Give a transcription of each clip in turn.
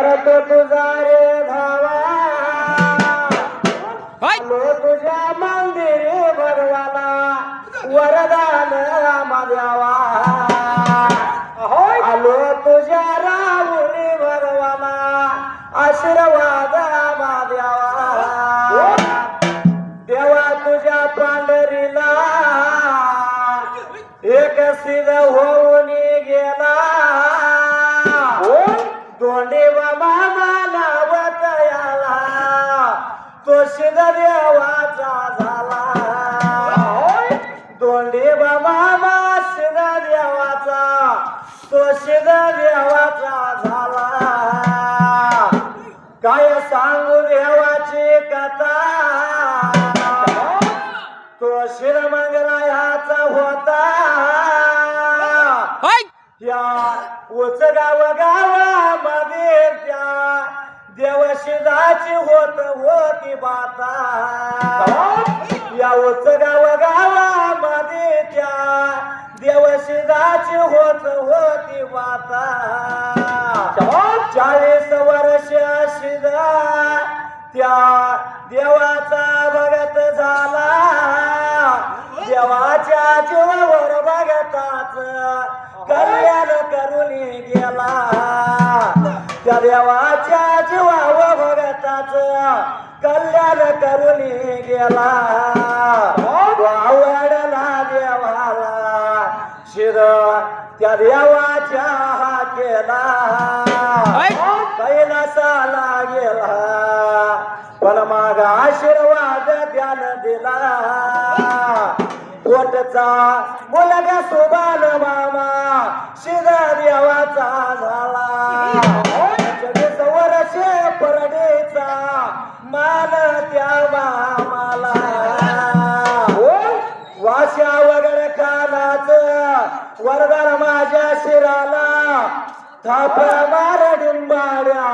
करतो तुझा रे धावा आलो तुझ्या मंदिरी भगवाना वरदान आम्हा द्यावा आलो तुझ्या राहुली भगवाना आशीर्वाद आम्हा द्यावा देवा तुझ्या पांढरीला एक सिद्ध होऊन गेला दोंडी बाबा नावत याला तो सिद्ध देवाचा झाला दोंडी बाबा सिद्ध देवाचा तो सिद्ध देवाचा झाला काय सांगू देवाची कथा तो शिरमंगरायाचा होता या उच गावामध्ये त्या देवशिदाची होती बाता या उच गावामध्ये त्या देवशिदाची होती बाता 40 वर्ष शिदा त्या देवाचा भगत झाला देवाच्या जीवावर भगताच कल्याण करून गेला त्या देवाच्या जीवावर भगताच कल्याण करून गेला आवडला देवाला शिर त्या देवाच्या केला कैलासाला गेला पण माग आशीर्वाद ध्यान दिला पोटचा मुलगा सुभान मामा शिदा देवाचा झाला 40 वर्ष परडेचा मान त्या मामाला वाशा वगैरे कानाच वरदान माझ्या शिराला थाप मार डिंबाड्या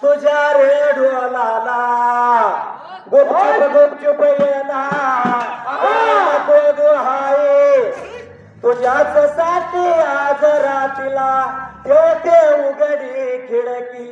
तुझ्या रे ढोलाला गुपचूप येना नको दुहाई तुझ्याच साठी आज रातीला ठेवते उघडी खिडकी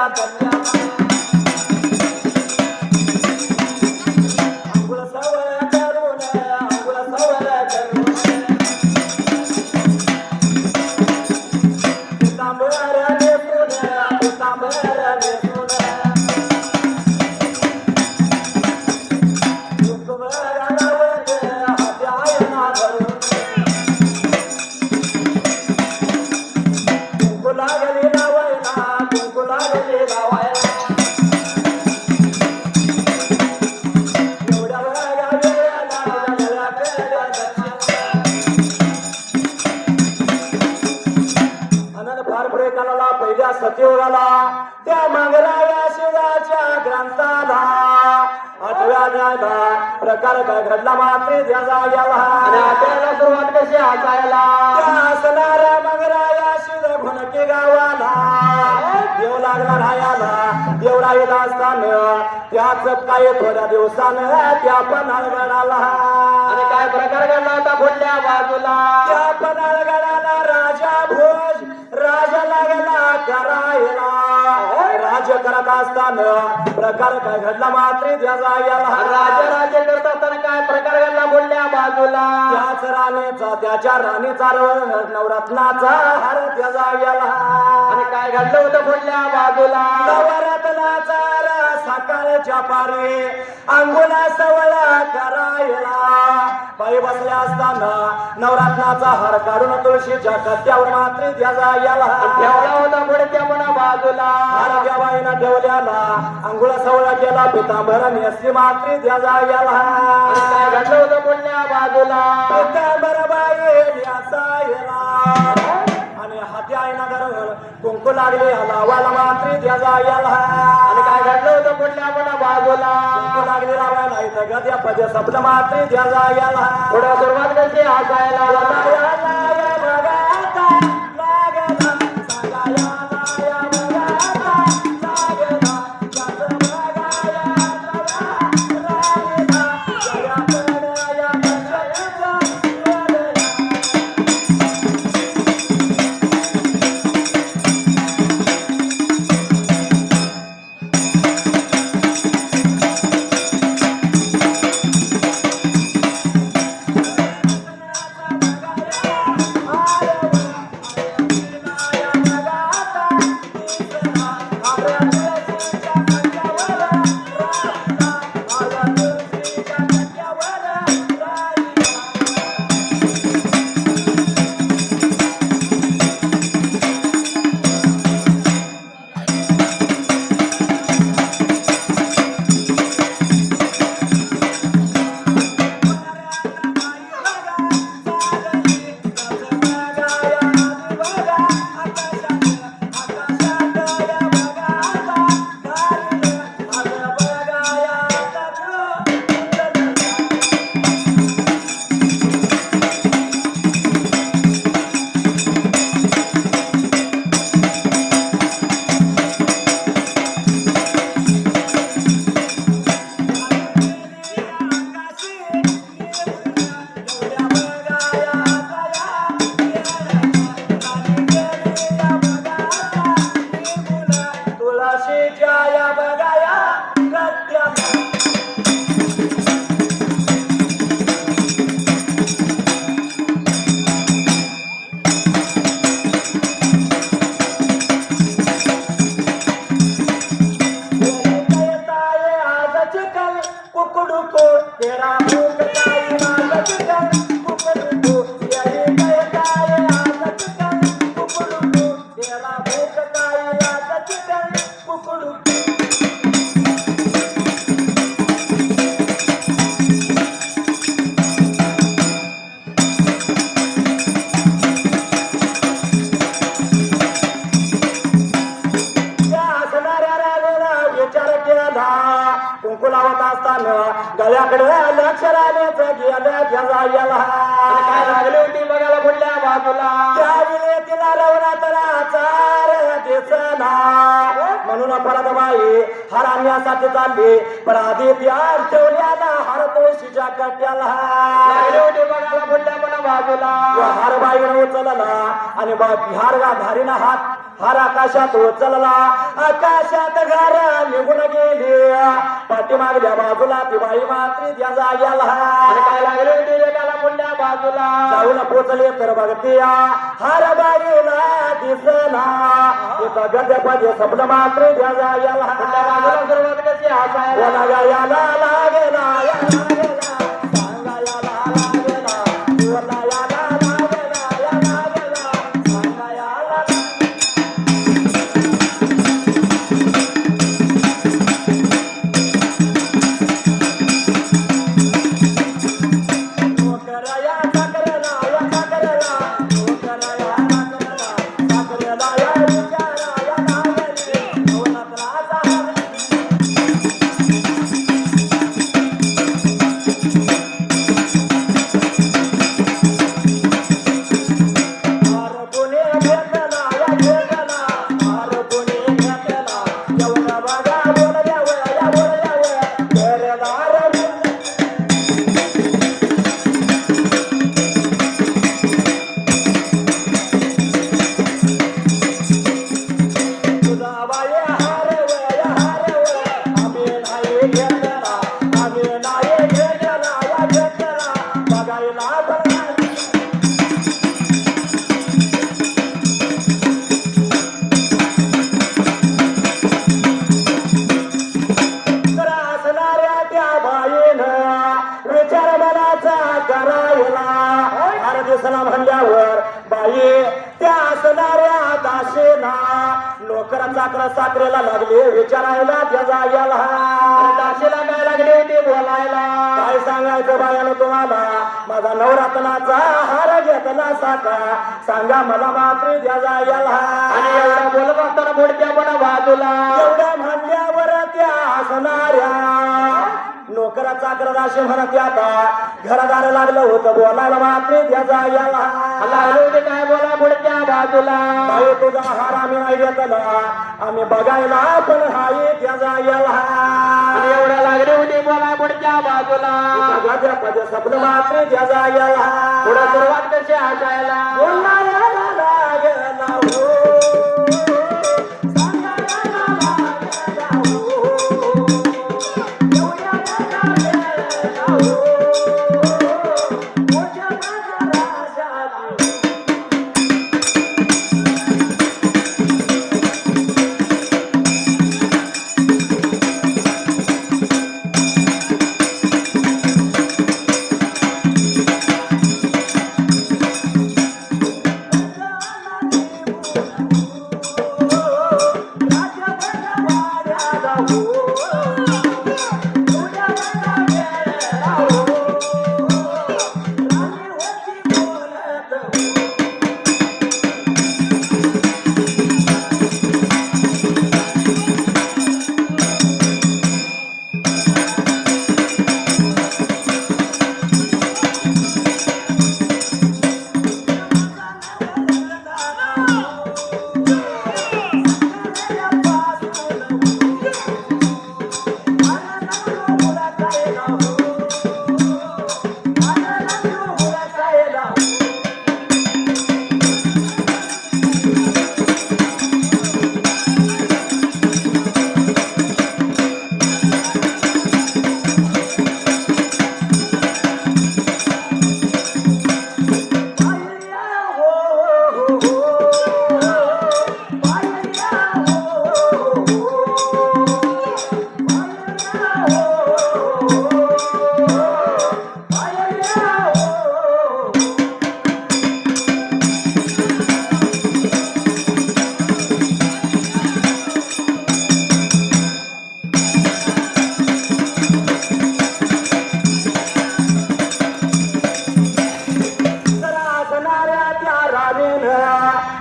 कन्या नेसून कुंकुमरागावर हात्यायना धरून कुंकू लागली लावायला कुंकू लागली लावायला एवढ्या वेळेला गळ्याकडे अनंत फार पुढे कालाला पहिल्या सतयुगाला त्या मंगराया शिवाच्या ग्रंथाला आठव्या न्यायला प्रकार काय घडला मात्रे त्या जाग्याला आणि आपल्याला सुरुवात कशी हसायला त्या हसणाऱ्या मंगराया शिव घुणके गावाला देव लागला रायाला देव राहिला असताना त्याच काय थोड्या दिवसानं त्या पन्हाळगडाला आणि काय प्रकार घडला होता पुढल्या बाजूला त्या पन्हाळगडाला राजा भोज राजा लागला करायला राज्य करत असताना प्रकार काय घडला मात्रे त्या जाग्याला राज्य करत असताना काय प्रकार घडला पुढल्या बाजूला त्याच राणीचा त्याच्या राणीचा नवरत्नाचा हार त्या जाग्याला आणि काय घडलं होतं पुढल्या बाजूला नवरत्नाचा हार सकाळच्या पारी अंगुला सवळा करायला बाई बसल्या असताना नवरत्नाचा हार काढून तुळशीच्या कट्ट्यावर मात्र त्या जाग्याला ठेवला होता पुढच्या पुन्हा बाजूला हार त्या बाईनं ठेवल्याला अंगुला सवळा केला पितांबर नेसली मात्र त्या जाग्याला आणि काय घडलं होतं पुढल्या बाजूला पितांबर बाई न्यासायला आणि हाती आईना धरून कुंकू लागले लावायला मात्र त्या जाग्याला आणि काय घडलं होतं पुढल्या पुन्हा बाजूला कुंकू लागले लावायला इथं गद्या पद्य सपलं मात्र त्या जाग्याला पुढे सुरुवात कशी हसायला कुंकू लावत असताना गळ्याकडे लक्षरानेच गेल्या त्या जाग्याला काय लागली होती बघायला पुढल्या बाजूला त्यावेळी तिला रवणातला चार दिसना म्हणून परत बाई हार आणण्यासाठी चालली पण आधी त्या ठेवल्याला हार तुळशीच्या कट्ट्याला लागली होती बघायला पुढल्या पुन्हा बाजूला हार बाईनं उचलला आणि हार धारीनं हार आकाशात उचलला आकाशात घर निघून गेली पाठीमागल्या बाजूला ती बाई मात्री त्या जाग्याला काय लागले होते एकाला पुढल्या बाजूला जाऊन पोचले तर बघते हार बाईला दिसला इथं गद्यपद्य शब्द मात्र द्या जायला कुठल्या बाजूला सुरुवात कशी हसायला कोणा गायला लागेला या लागेला सांगा याला लागेला कोणा याला लागेला या लागेला सांगा याला नोकराया साकरेला या साकरेला नोकराया साकरेला साकरेला या विचारा या लागेली नवनाथराचा हार हार कोणी घेतला या घेतला हार कोणी घेतला एवढा बघा बोलल्यावर या बोलल्यावर घरदार तुझा बाई हारवया आम्ही नाही घेतला आम्ही नाही घेतला या घेतला बघायला पण नाही तर असणाऱ्या त्या बाईनं विचार मनाचा करायला अरे दिसला म्हणल्यावर बाई त्या असणाऱ्या दासेना नोकरा चाकरा साकरेला लागले विचारायला त्या जाग्याला दाशीला काय लागली होती बोलायला काय सांगायचं बायानं तुम्हाला माझा नवरात्राचा हार घेतला साका सांगा मला मात्र द्या जाग्याला आणि एवढं बोलत असताना पुढच्या पण बाजूला एवढ्या म्हणल्यावर त्या असणाऱ्या नोकरा चाकरा दासे म्हणत आता घरदार लागलं होतं बोलायला मात्र द्या जाग्याला लागले होते काय बोला पुढच्या बाजूला बाई तुझा हार आम्ही नाही घेतला आम्ही बघायला पण हाय त्या जाग्याला आणि एवढं लागले होते बोला पुढच्या बाजूला पद शब्द मात्र त्या जाग्याला पुढे सुरुवात कशी हसायला बोलायला लागला हो सांगायला लागला हो एवढ्या लागला हो मोठ्या राजाची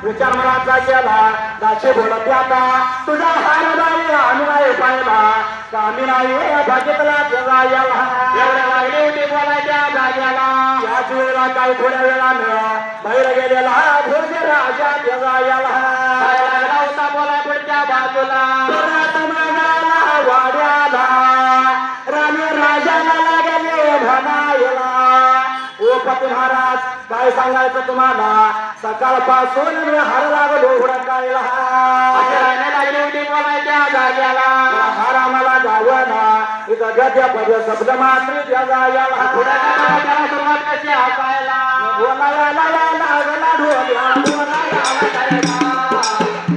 विचार मनाचा केला दाशी बोलत आता तुझा हार नाही आम्ही नाही पाहिला का आम्ही नाही बघितला तुझा याला एवढ्या लागली होती बोलायच्या जाग्याला याच वेळेला काही थोड्या वेळानं बाहेर गेलेला भोज राजा त्याचा याला काय लागला होता बोला पुढच्या बाजूला परत मागाला वाड्याला राणी राजाला लागले म्हणायला ओ पती महाराज काय सांगायचं तुम्हाला सकाळपासून मी हार लागलो हुडकायला लागली होती बोलायच्या जाग्याला हार आम्हाला गावना इथं गद्या पद्य शब्द मात्र त्या जाग्याला त्याला सुरुवात कशी हसायला बोलायला लागला ढोल्या बोलायला लागला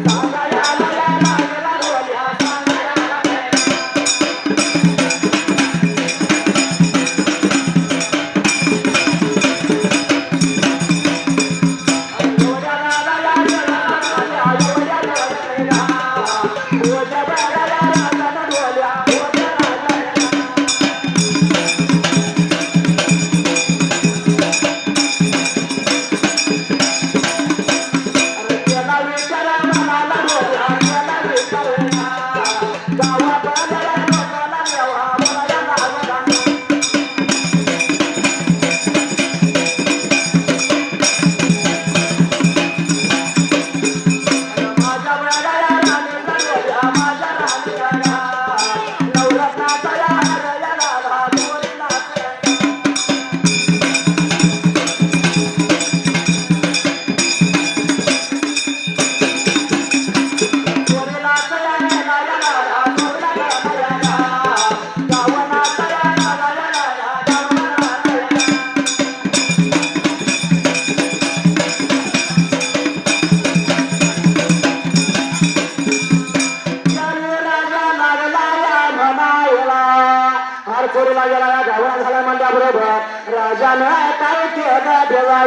सांगायला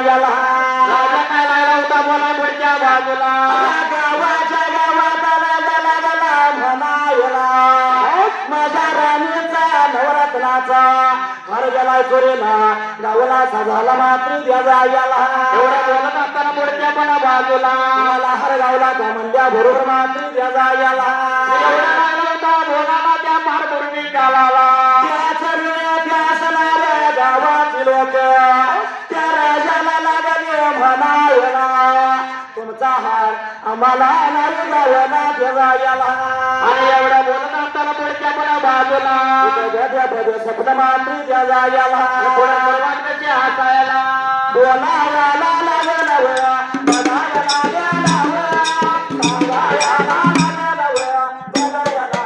याला राजा काय लागला होता बोला पुढच्या बाजूला गावाच्या गावात आला म्हणायला माझ्या राणीचा नवरत्नाचा हर गेलाय चोरेला गावाला साजाला मात्र द्या याला एवढा बोलत असताना पुढच्या पण बाजूला मला हर गावला का म्हणल्या बरोबर मात्र द्या याला एवढा लागला होता बोलाला त्या पार पूर्वी कालाला असणाऱ्या गावातील लोक त्या राजाला लागले म्हणायला तुमचा हार आम्हाला नाही गावाला देवा याला आणि एवढा बोलत असताना पुढच्या पण बाजूला शब्द मात्र द्या याला सुरुवात कशी हसायला बोलायला लागलं बघायला लागलं सांगायला लागलं बघायला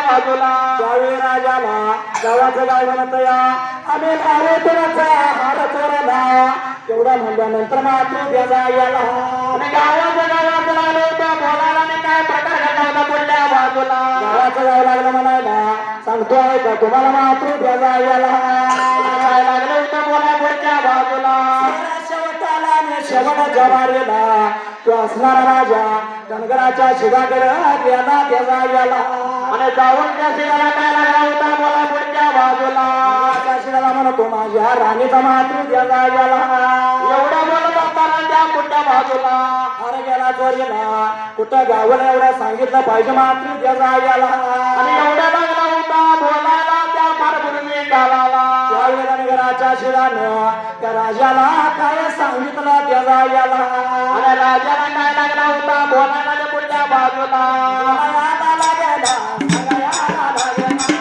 बाजूला त्यावेळी राजाला गावाचं गाव म्हणत या आम्ही गावे कोणाचा हार चोरला तेवढा म्हणल्यानंतर मात्र द्या याला गावाचं गावात लागलो होतं बोलायला मी काय प्रकार घडला होता पुढल्या बाजूला गावाचं गाव लागलं म्हणायला सांगतोय का तुम्हाला मात्र द्या याला काय लागलं होतं बोला पुढच्या बाजूला शेवटाला आणि शेवट जवारीला तो असणारा राजा धनगराच्या शिवाकडे गेला त्याचा याला आणि जाऊन त्या शिवाला काय लागला होता बोला पुढच्या बाजूला त्या शिवाला म्हणतो माझ्या राणीचा मात्र द्यायला याला एवढा बोलत असताना त्या पुढच्या बाजूला अरे गेला चोरीला कुठं गावाला एवढं सांगितलं पाहिजे मात्र द्यायला याला आणि एवढा लागला होता बोलायला त्या पारपूर्वी कालाला त्यावेळेला नगराच्या शिवानं त्या राजाला काय सांगितलं त्याचा याला आणि राजाला काय लागला होता बोलायला त्या पुढच्या बाजूला याला लागेला याला लागेला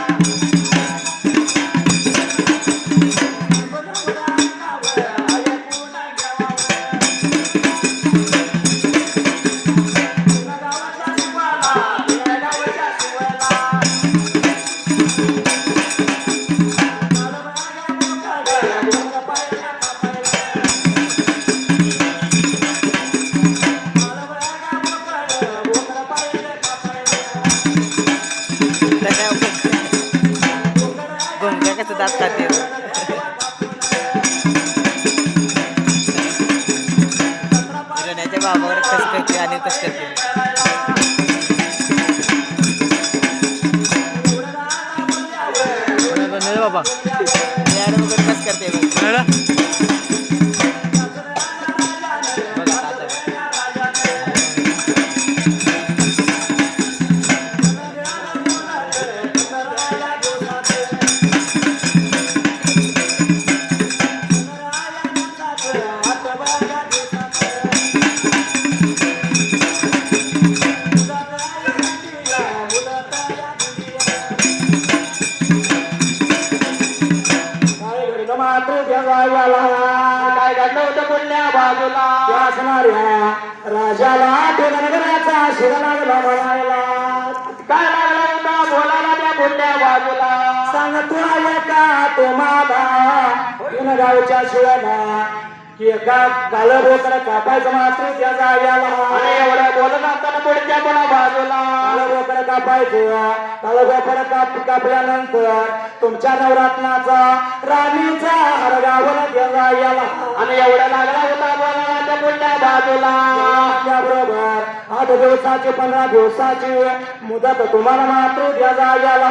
गोंगड्या कसं दात खाते रण्याच्या बाबावर कस करते आणि कस करते बाबा यार वगैरे कस करते बघ गेला काय घडलं होतं पुढल्या बाजूला त्या असणाऱ्या राजाला नगराचा शिर लागला म्हणायला काय लागला होता बोलायला त्या पुढल्या बाजूला सांग तुला का तो माझा गावच्या शिवाला की एका कालं बोकड कापायचं मात्र त्याचा याला आणि एवढं बोलत असताना पुढच्या कोणा बाजूला कालं बोकड कापायचं कालं बोकड कापल्यानंतर तुमच्या नवरात्राचा राणीचा हार गावाला त्याचा याला आणि एवढं लागला होता बोलायला त्या पुढल्या बाजूला त्याबरोबर 8 दिवसाची 15 दिवसाची मुदत तुम्हाला मात्र द्यायचा याला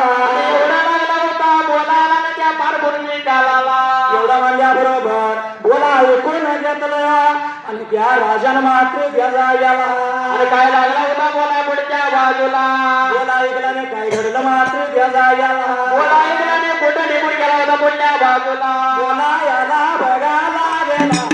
एवढा लागला होता बोलायला आणि त्या पारभूमी कालाला एवढा म्हणल्याबरोबर बोला ऐकून घेतलं आणि त्या राजानं मात्र द्यायचा याला आणि काय लागला होता बोला पुढच्या बाजूला बोला ऐकल्याने काय घडलं मात्र द्यायचा याला बोला ऐकल्याने कुठं निघून गेला होता पुढल्या बाजूला बोला याला बघा लागेला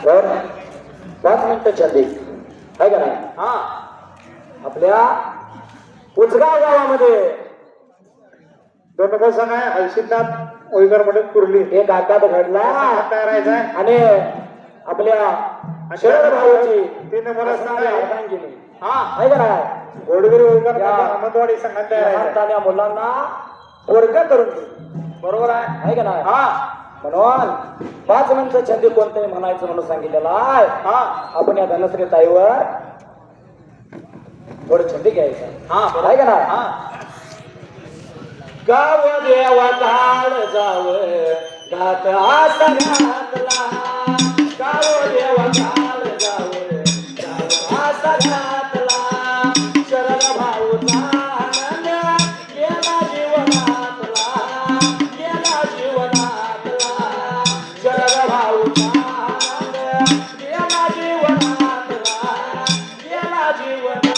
तर 5 मिनिटं छंदी आहे का नाही हा आपल्या उचगाव गावामध्ये दोन नंबर सांग आहे हलसिद्धार्थ ओईकर मध्ये कुर्ली एक आघात घडला तयार आहे आणि आपल्या शरद भाऊची 3 नंबर सांग आहे अर्धांगिनी हा आहे का नाही गोडगिरी ओईकर अहमदवाडी संघात तयार आहे लहानतान्या मुलांना वर्ग करून दिली. बरोबर आहे का नाही हा म्हणून 5 मिनिटं छंदी कोणतंही म्हणायचं म्हणून सांगितलेलं आहे हा आपण या धनश्री ताईवर थोडं छंदी घ्यायचं हा आहे का नाही हा गाव देवा काळ जाव घात आसा घातला गाव देवा काळ जाव घात आसा घातला शरण भाऊचा आनंद गेला जीवनातला गेला जीवनातला शरण भाऊचा आनंद गेला जीवनातला गेला जीवनातला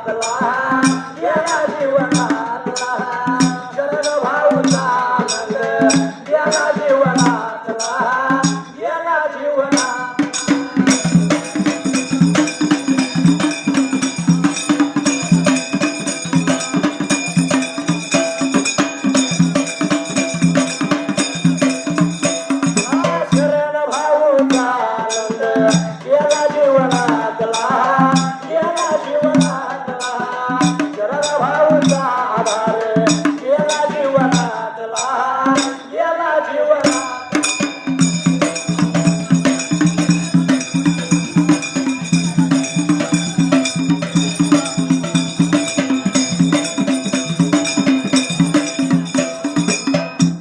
जीवनातला गेला जीवनातला शरण भाऊचा आनंद गेला जीवनातला गेला जीवनात शरण भाऊचा आनंद गेला जीवनातला गेला जीवनातला शरण भाऊचा आधार गेला जीवनातला गेला जीवनात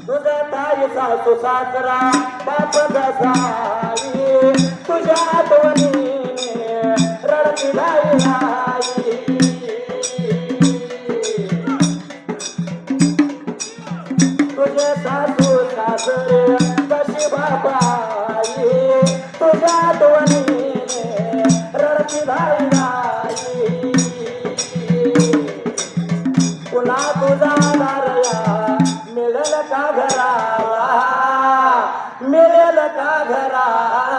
तुझा ताई सासू सासरा बाप जसाई तुझ्या आठवणीने रडती धाई आई तुझे सासू सासरे कशी बापाई तुझ्या आठवणीने रडती धाई आई पुन्हा तुझा दारया मिळेल का घराला मिळेल का घराला